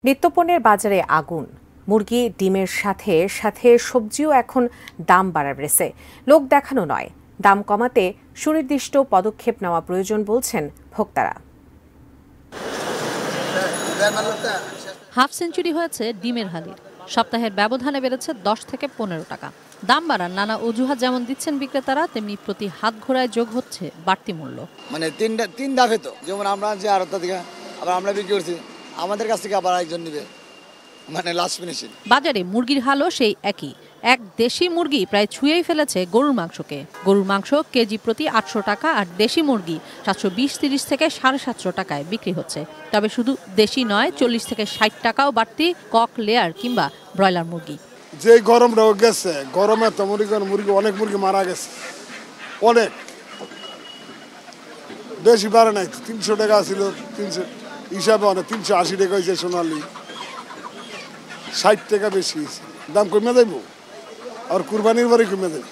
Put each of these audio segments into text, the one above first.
নিত্যপণ্যের বাজারে আগুন। মুরগি, ডিমের সাথে সাথে সবজিও এখন দাম বাড়াচ্ছে। লোক দেখানো নয়, দাম কমাতে সুনির্দিষ্ট পদক্ষেপ নেওয়া প্রয়োজন বলছেন ভোক্তারা। হাফ সেঞ্চুরি হয়েছে ডিমের হালির। সপ্তাহের ব্যবধানে বেড়েছে 10 থেকে 15 টাকা। দাম বাড়ার নানা অজুহাত যেমন দিচ্ছেন বিক্রেতারা, তেমনি প্রতি হাত ঘোড়ায় যোগ হচ্ছে বাড়তি মূল্য। মানে তিন ধাপে তো, যেমন আমরা যে আড়তটা থেকে আবার আমরা বিক্রি করছি, আমাদের কাছ থেকে আবার একজন নিবে, মানে লাস্ট ফিনিশিং। বাজারে মুরগির হালও সেই একই। এক দেশি মুরগি প্রায় ছুঁয়েই ফেলেছে গরুর মাংসকে। গরুর মাংস কেজি প্রতি 800 টাকা আর দেশি মুরগি 720-30 থেকে 750 টাকায় বিক্রি হচ্ছে। তবে শুধু দেশি নয়, 40 থেকে 60 টাকাও বাড়তি কক লেয়ার কিংবা ব্রয়লার মুরগি। যে গরমটা গেছে, গরমে তো মুরগি অনেক মুরগি মারা গেছে, অনেক বেশি বাড়ে নাই। 300 টাকা ছিল, 300 হিসাবে অনেক 380 টাকা হয়েছে। সোনালি 60 টাকা বেশি দাম কমে দেব, আর কুরবানির পরে কমে দেব।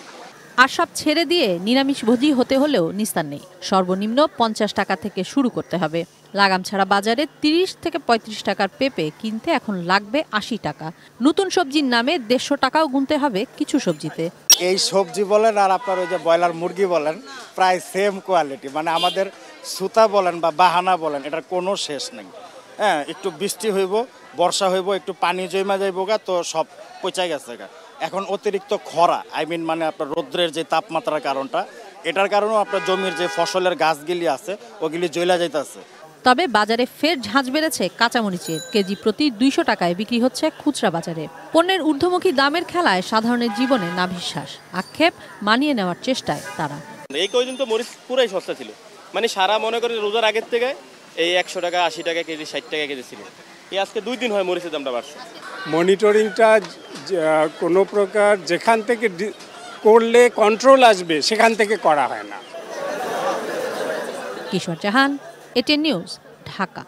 আর সব ছেড়ে দিয়ে নিরামিষভোজী হতে হলেও নিস্তার নেই। সর্বনিম্ন 50 টাকা থেকে শুরু করতে হবে। লাগাম ছাড়া বাজারে 30 থেকে 35 টাকার পেঁপে কিনতে এখন লাগবে 80 টাকা। নতুন সবজির নামে 150 টাকাও গুনতে হবে কিছু সবজিতে। এই সবজি বলেন আর আপনার ওই যে ব্রয়লার মুরগি বলেন, প্রায় সেম কোয়ালিটি। মানে আমাদের সুতা বলেন বা বাহানা বলেন, এটার কোনো শেষ নেই। হ্যাঁ, একটু বৃষ্টি হইব, বর্ষা হইব, একটু পানি জমা যাইব গা, তো সব পচে গেছে গা। এখন অতিরিক্ত খরা, মানে আপনার রৌদ্রের যে তাপমাত্রার কারণটা, এটার কারণেও আপনার জমির যে ফসলের গাছগুলি আছে ওগুলি জ্বলা যাইতেছে। তবে বাজারে ফের ঝাঁঝ বেড়েছে কাঁচামরিচের। কেজি প্রতি 200 টাকায় বিক্রি হচ্ছে খুচরা বাজারে। পণ্যের ঊর্ধ্বমুখী দামের খেলায় সাধারণের জীবনে নাভিশ্বাস। আক্ষেপ মানিয়ে নেওয়ার চেষ্টায় তারা। এই কয়দিন তো মরিচ পুরাই সস্তা ছিল, মানে সারা মনে করেন রোজার আগের থেকে এই 100 টাকা 80 টাকা কেজি 60 টাকা কেজি ছিল। এই আজকে 2 দিন হয় মরিচের দামটা বাড়ছে। মনিটরিংটা কোনো প্রকার যেখান থেকে করলে কন্ট্রোল আসবে সেখান থেকে করা হয় না। কিশোর জাহান, এটিএন নিউজ, ঢাকা।